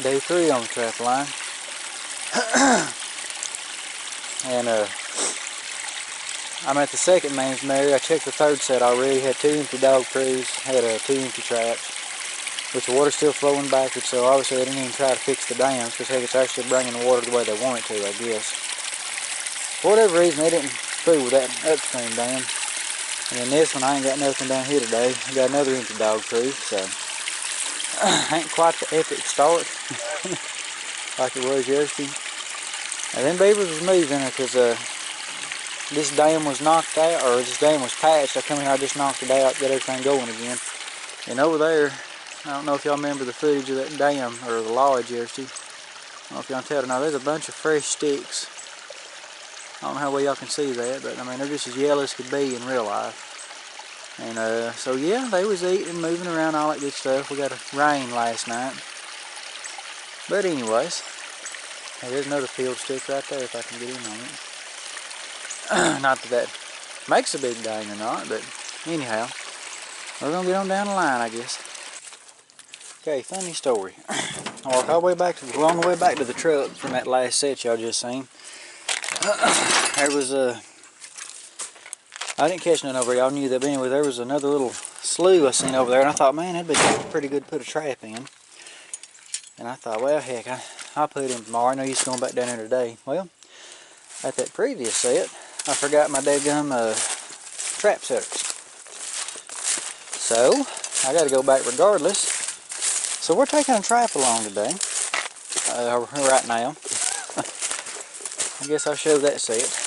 Day 3 on the trap line. And I'm at the second man's Mary. I checked the third set already. Had 2 empty dog crews, had 2 empty traps. Which the water's still flowing backwards, so obviously they didn't even try to fix the dams, because heck, it's actually bringing the water the way they want it to, I guess. For whatever reason, they didn't fool with that upstream dam. And then this one, I ain't got nothing down here today. I got another empty dog crew, so ain't quite the epic start like it was yesterday. And then beavers was moving because this dam was knocked out, or this dam was patched. I come here, I just knocked it out, got everything going again. And over there, I don't know if y'all remember the footage of that dam, or the lodge yesterday. I don't know if y'all can tell or not, there's a bunch of fresh sticks. I don't know how well y'all can see that, but I mean, they're just as yellow as could be in real life. And so yeah, they was eating, moving around, all that good stuff. We got a rain last night. But anyways, hey, there's another field stick right there if I can get in on it. Not that that makes a big dang or not, but anyhow, we're gonna get on down the line, I guess. Okay, funny story. I walked all the way back we're on the way back to the truck from that last set y'all just seen. There was I didn't catch none over y'all knew that, but anyway, there was another little slough I seen over there, and I thought, man, that'd be pretty good to put a trap in. And I thought, well, heck, I'll put it in tomorrow. I know you're going back down there today. Well, at that previous set, I forgot my dadgum trap setters. So, I got to go back regardless. So we're taking a trap along today, right now. I guess I'll show that set.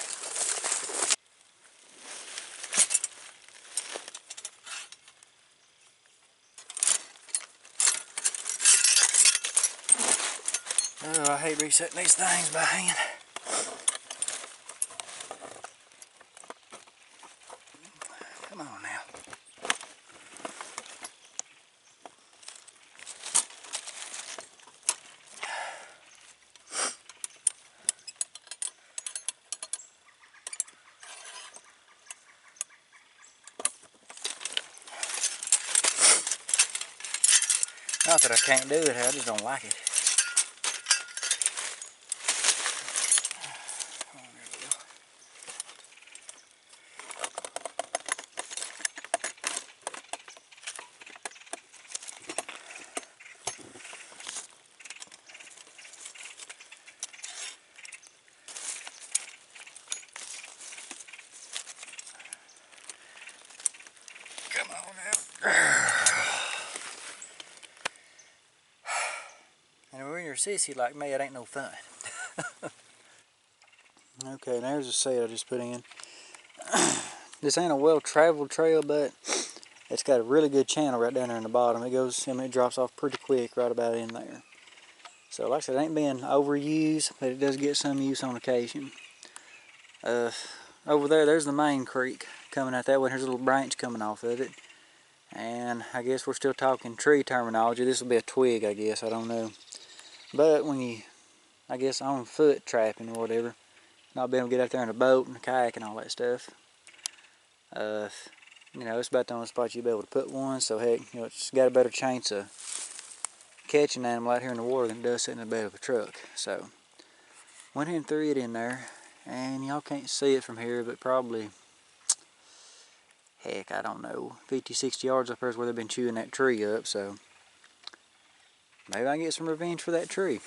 Oh, I hate resetting these things by hand. Come on now. Not that I can't do it, I just don't like it. Come on now. And when you're a sissy like me, it ain't no fun. Okay, there's a set I just put in. This ain't a well-traveled trail, but it's got a really good channel right down there in the bottom. It goes, I mean, it drops off pretty quick right about in there. So like I said, it ain't being overused, but it does get some use on occasion. Over there, there's the main creek coming out that way. There's a little branch coming off of it. And I guess we're still talking tree terminology. This will be a twig, I guess, I don't know. But when you, I guess, on foot trapping or whatever, not being able to get out there in a boat and a kayak and all that stuff, you know, it's about the only spot you'll be able to put one. So heck, you know, it's got a better chance of catching an animal out here in the water than it does sitting in the bed of a truck. So went ahead and threw it in there, and y'all can't see it from here, but probably, heck, I don't know, 50-60 yards up there is where they've been chewing that tree up. So maybe I can get some revenge for that tree.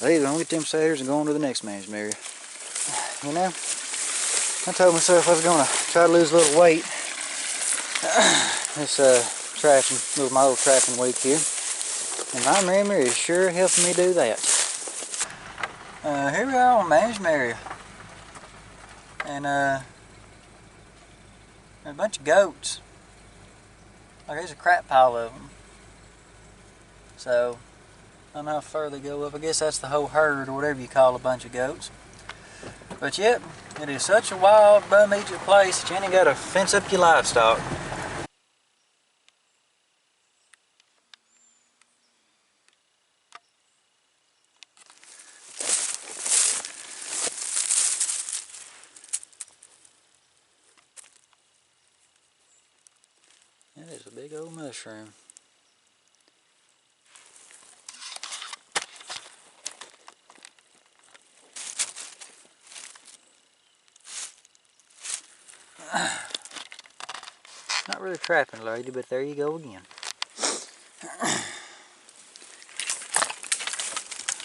Either I'm gonna get them satyrs and go on to the next man's Mary. You know, I told myself I was gonna try to lose a little weight this trapping, my little trapping week here, and my Mary Mary is sure helping me do that. Here we are on Man's Mary, and there's a bunch of goats. Like, there's a crap pile of them. So I don't know how far they go up. I guess that's the whole herd, or whatever you call a bunch of goats. But yep, it is such a wild, bum Egypt place that you ain't got to fence up your livestock. That is a big old mushroom. trapping lady, but there you go again.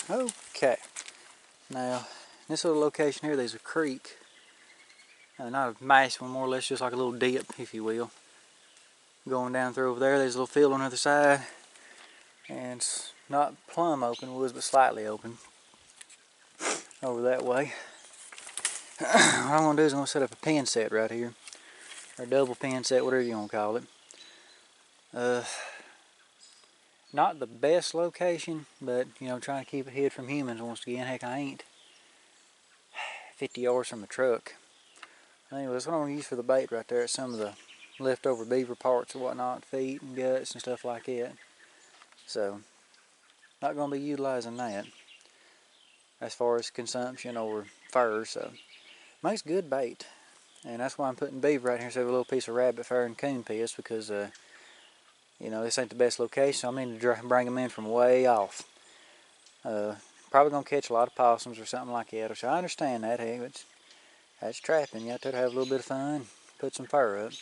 Okay, now this little location here, there's a creek. Not a massive one, more or less just like a little dip, if you will. Going down through over there, there's a little field on the other side. And it's not plumb open woods, but slightly open. Over that way. What I'm going to do is I'm going to set up a pin set right here. Or double pin set, whatever you want to call it. Not the best location, but you know, trying to keep it hid from humans once again. Heck, I ain't 50 yards from the truck. Anyway, that's what I'm going to use for the bait right there. It's some of the leftover beaver parts and whatnot, feet and guts and stuff like that. So, not going to be utilizing that as far as consumption or fur. So, makes good bait. And that's why I'm putting beaver right here instead of a little piece of rabbit fur and coon piss, because you know, this ain't the best location, so I need to bring them in from way off. Probably gonna catch a lot of possums or something like that, which I understand that. Hey, that's trapping. You have to have a little bit of fun, put some fur up.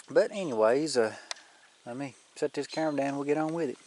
But anyways, let me set this camera down and we'll get on with it.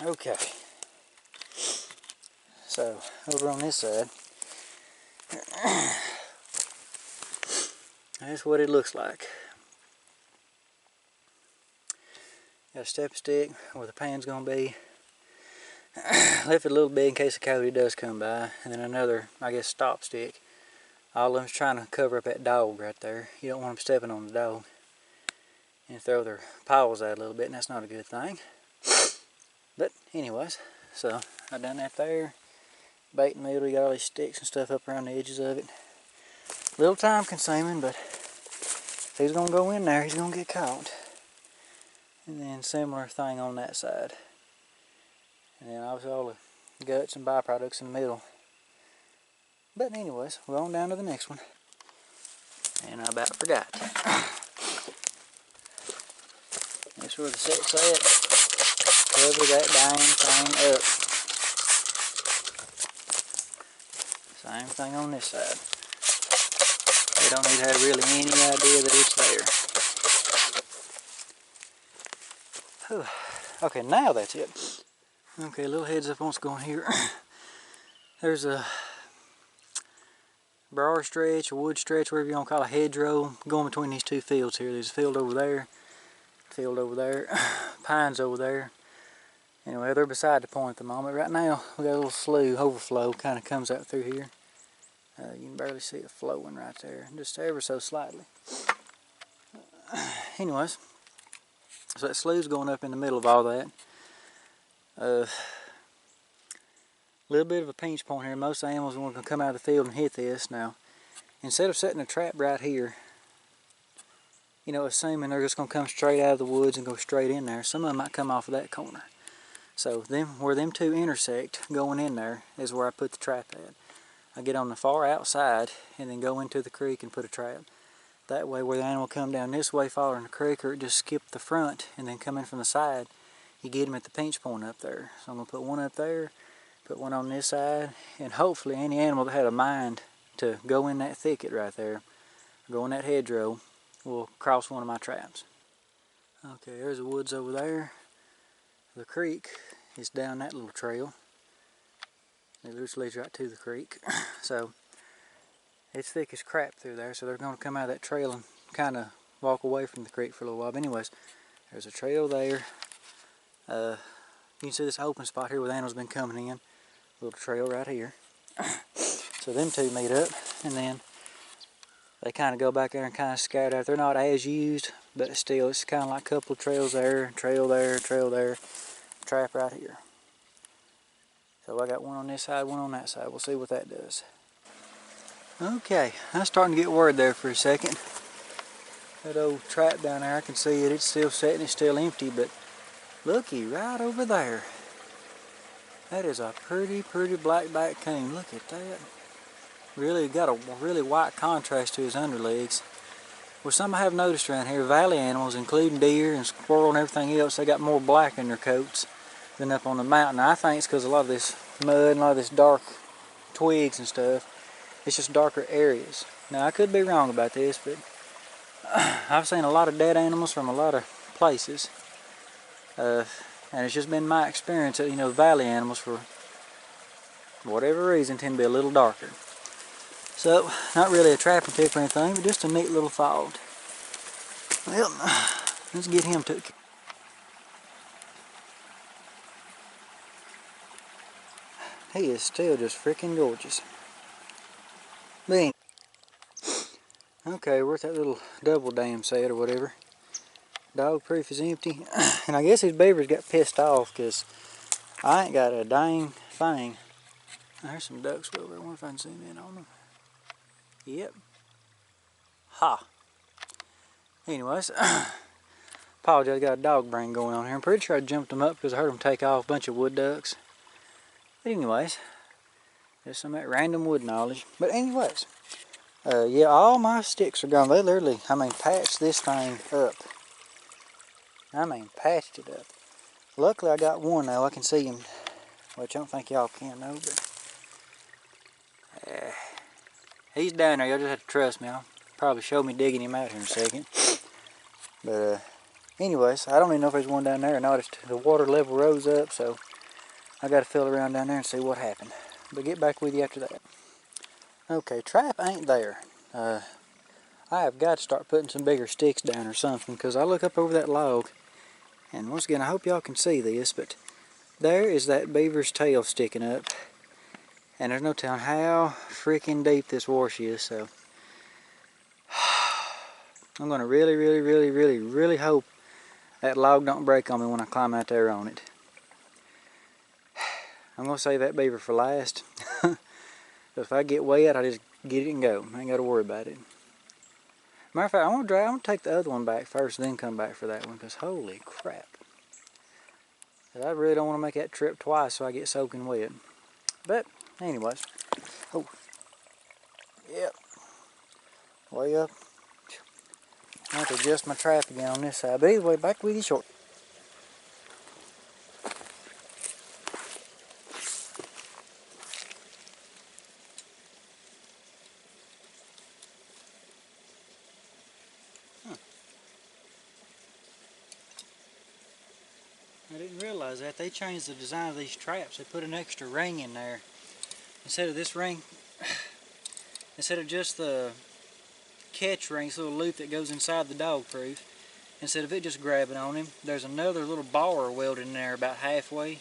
Okay, so over on this side, that's what it looks like. Got a step stick where the pan's gonna be. Left it a little big in case a coyote does come by, and then another, I guess, stop stick. All of them's trying to cover up that dog right there. You don't want them stepping on the dog and throw their paws out a little bit, and that's not a good thing. But anyways, so I done that there. Bait and meal, we got all these sticks and stuff up around the edges of it. A little time consuming, but if he's gonna go in there, he's gonna get caught. And then similar thing on that side. And then obviously all the guts and byproducts in the middle. But anyways, we're on down to the next one. And I about forgot. That's where the set's at. Cover that dang thing up. Same thing on this side. They don't need to have really any idea that it's there. Whew. Okay, now that's it. Okay, a little heads up on what's going here. There's a briar stretch, a wood stretch, whatever you want to call a hedgerow, going between these two fields here. There's a field over there, pines over there. Anyway, they're beside the point at the moment. Right now, we got a little slough, overflow, kind of comes out through here. You can barely see it flowing right there, just ever so slightly. Anyways, so that slough's going up in the middle of all that. Little bit of a pinch point here. Most animals are going to come out of the field and hit this. Now, instead of setting a trap right here, you know, assuming they're just going to come straight out of the woods and go straight in there, some of them might come off of that corner. So where them two intersect, going in there, is where I put the trap at. I get on the far outside and then go into the creek and put a trap. That way, where the animal come down this way following the creek, or just skip the front and then come in from the side, you get them at the pinch point up there. So I'm going to put one up there, put one on this side, and hopefully any animal that had a mind to go in that thicket right there, go in that hedgerow, will cross one of my traps. Okay, there's the woods over there. The creek is down that little trail. It just leads right to the creek. So it's thick as crap through there, so they're going to come out of that trail and kind of walk away from the creek for a little while. But anyways, there's a trail there. You can see this open spot here where the animal's been coming in. Little trail right here. So them two meet up, and then they kind of go back there and kind of scatter out. They're not as used, but still, it's kind of like a couple of trails there, trail there, trap right here. So I got one on this side, one on that side. We'll see what that does. Okay, I'm starting to get worried there for a second. That old trap down there, I can see it. It's still setting, it's still empty, but Looky right over there. That is a pretty black-backed coon. Look at that. Really got a really white contrast to his underlegs. Well, some I have noticed around here, valley animals, including deer and squirrel and everything else, they got more black in their coats than up on the mountain. I think it's because a lot of this mud and a lot of this dark twigs and stuff, it's just darker areas. Now, I could be wrong about this, but I've seen a lot of dead animals from a lot of places. And it's just been my experience that, you know, valley animals, for whatever reason, tend to be a little darker. So, not really a trapping tip or anything, but just a neat little thought. Well, let's get him took. He is still just freaking gorgeous. Bing. Okay, we're at that little double dam set or whatever. Dog proof is empty. And I guess his beavers got pissed off because I ain't got a dang thing. There's some ducks over there. I wonder if I can zoom in on them. Yep. Ha. Anyways, apologize, I got a dog brain going on here. I'm pretty sure I jumped them up because I heard them take off a bunch of wood ducks. But anyways, just some of that random wood knowledge. But anyways, yeah, all my sticks are gone. They literally, I mean, patched this thing up. I mean, patched it up. Luckily, I got one now. I can see him, which I don't think y'all can know, but he's down there. Y'all just have to trust me. I'll probably show me digging him out here in a second. But anyways, I don't even know if there's one down there or not. The water level rose up, so I got to feel around down there and see what happened. But get back with you after that. Okay, trap ain't there. I have got to start putting some bigger sticks down or something, because I look up over that log, and once again, I hope y'all can see this, but there is that beaver's tail sticking up, and there's no telling how freaking deep this wash is, so I'm going to really hope that log don't break on me when I climb out there on it. I'm going to save that beaver for last. If I get wet, I just get it and go. I ain't got to worry about it. Matter of fact, I'm going to take the other one back first, then come back for that one, because holy crap. I really don't want to make that trip twice so I get soaking wet. But, anyways. Oh. Yep. Way up. I have to adjust my trap again on this side. But anyway, back with you short. I didn't realize that. They changed the design of these traps. They put an extra ring in there. Instead of this ring, instead of just the catch ring, this little loop that goes inside the dog proof, instead of it just grabbing on him, there's another little bar welded in there about halfway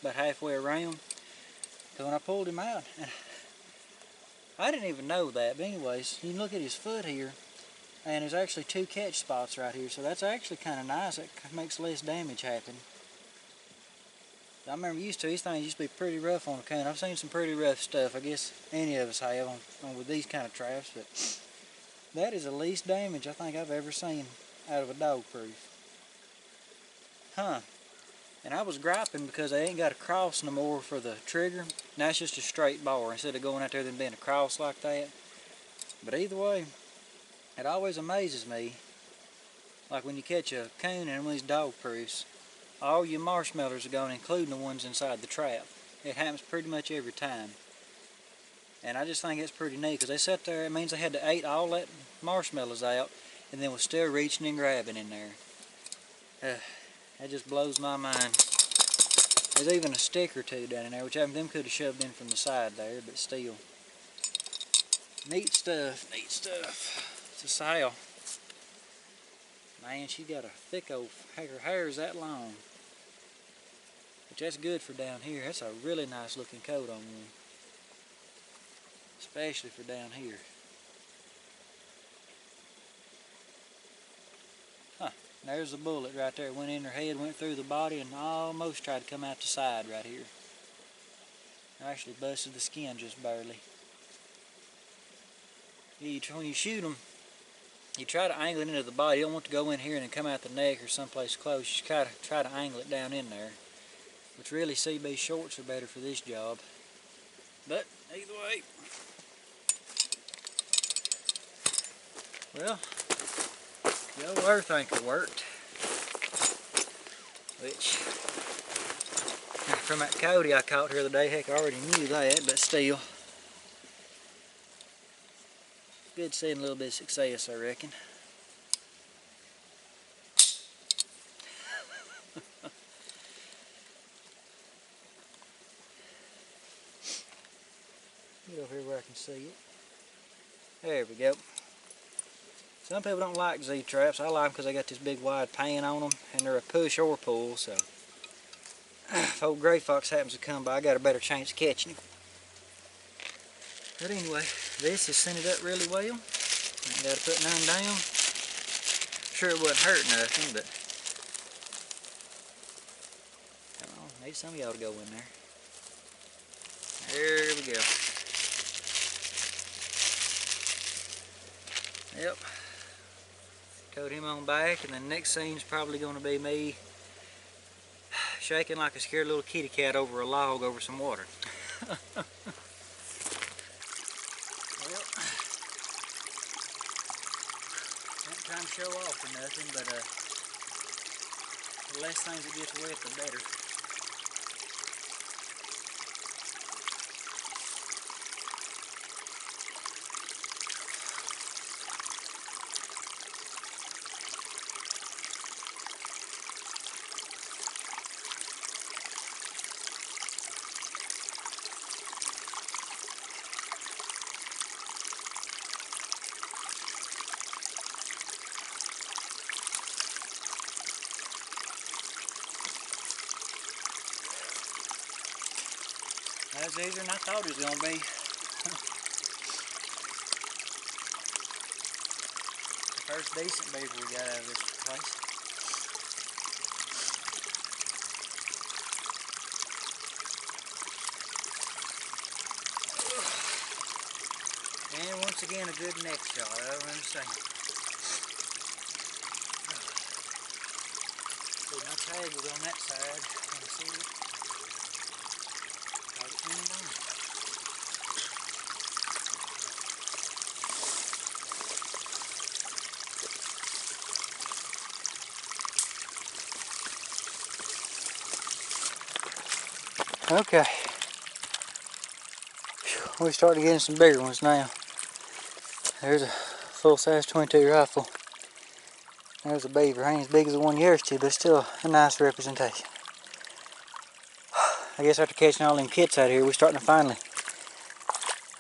around. So when I pulled him out, I didn't even know that, but anyways, you can look at his foot here, and there's actually 2 catch spots right here, so that's actually kind of nice. It makes less damage happen. I remember these things used to be pretty rough on a coon. I've seen some pretty rough stuff. I guess any of us have on with these kind of traps, but that is the least damage I think I've ever seen out of a dog proof. Huh. And I was griping because they ain't got a cross no more for the trigger. Now it's just a straight bar instead of going out there and being a cross like that. But either way, it always amazes me, like when you catch a coon in one of these dog proofs, all your marshmallows are gone, including the ones inside the trap. It happens pretty much every time. And I just think it's pretty neat, because they sat there, it means they had to eat all that marshmallows out, and then was still reaching and grabbing in there. That just blows my mind. There's even a stick or two down in there, which them could have shoved in from the side there, but still. Neat stuff, neat stuff. It's a sow. Man, she got a thick old, her hair is that long. Which that's good for down here. That's a really nice looking coat on one. Especially for down here. Huh, there's a bullet right there. It went in her head, went through the body, and almost tried to come out the side right here. I actually busted the skin just barely. Yeah, when you shoot them, you try to angle it into the body. You don't want to go in here and then come out the neck or someplace close. You try to angle it down in there. Which really CB shorts are better for this job. But either way, well, the old earth anchor worked. Which, from that Cody I caught here the other day, heck, I already knew that, but still. Good seeing a little bit of success, I reckon. Get over here where I can see it. There we go. Some people don't like Z-traps. I like them because they got this big wide pan on them, and they're a push or pull, so if old gray fox happens to come by, I got a better chance of catching him. But anyway, this has sent it up really well. Ain't got to put none down. Sure it wouldn't hurt nothing, but come on, maybe some of y'all to go in there. There we go. Yep. Coat him on back, and the next scene's probably going to be me shaking like a scared little kitty cat over a log over some water. Well, ain't trying to show off or nothing, but the less things that gets wet, the better. That was easier than I thought it was going to be. The first decent beaver we got out of this place. And once again, a good neck shot. I don't understand. See, my tag was on that side. Can you see it? Okay, we're starting getting some bigger ones now. There's a full-size 22 rifle. There's a beaver. Ain't as big as the one you're used to, but still a nice representation. I guess after catching all them kits out here, we're starting to finally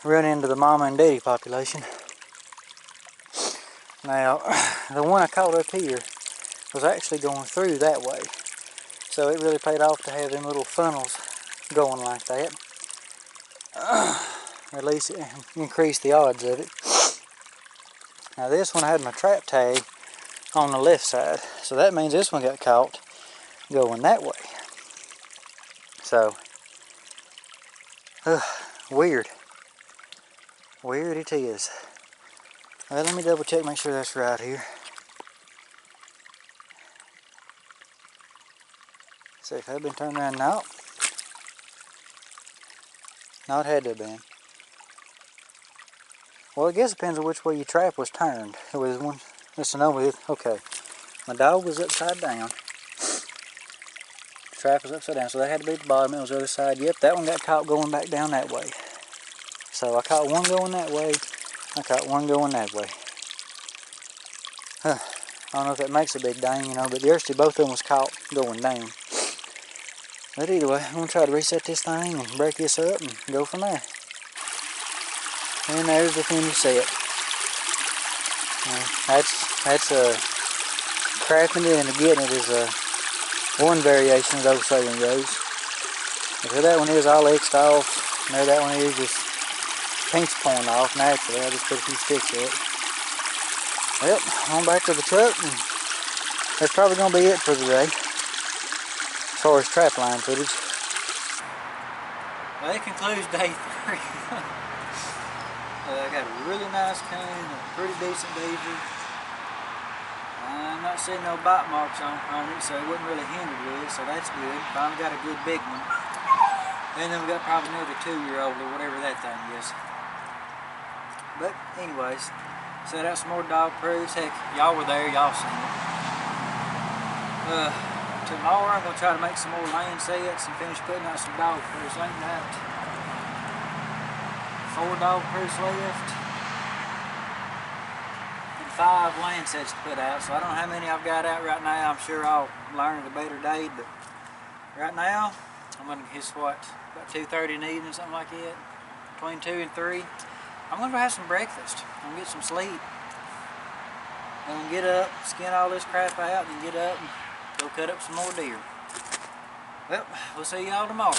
run into the mama and daddy population. Now, the one I caught up here was actually going through that way. So it really paid off to have them little funnels going like that. At least it increased the odds of it. Now this one I had my trap tag on the left side. So that means this one got caught going that way. So, weird. Weird it is. Well, let me double check, make sure that's right here. See if I've been turned around. No. No, it had to have been. Well, I guess it depends on which way your trap was turned. It was one. Listen over. Okay. My dog was upside down. The trap was upside down, so that had to be at the bottom. It was the other side. Yep, that one got caught going back down that way. So I caught one going that way. I caught one going that way. I don't know if that makes a big dang, you know, but seriously, both of them was caught going down. But either way, I'm going to try to reset this thing and break this up and go from there. And there's the finished set. That's crafting it and getting it is one variation of those saying goes. But that one is all X'd off. And there that one is just pink's pouring off naturally. I just put a few sticks in it. Well, on back to the truck, and that's probably going to be it for the day as far as trap line footage. Well, that concludes day 3. I got a really nice cane, a pretty decent beaver, not seeing no bite marks on it, so it wasn't really hindered with it, so that's good. Finally got a good big one. And then we got probably another 2-year-old or whatever that thing is. But anyways, set out some more dog proofs. Heck, y'all were there, y'all seen it. Tomorrow I'm going to try to make some more land sets and finish putting out some dog proofs. I ain't got 4 dog proofs left and 5 land sets to put out. So I don't know how many I've got out right now. I'm sure I'll learn at a better date, but right now I'm going to guess what, about 2:30 in the evening, something like that, between 2 and 3. I'm going to go have some breakfast. I'm going to get some sleep. I'm going to get up, skin all this crap out, and get up and go cut up some more deer. Well, we'll see y'all tomorrow.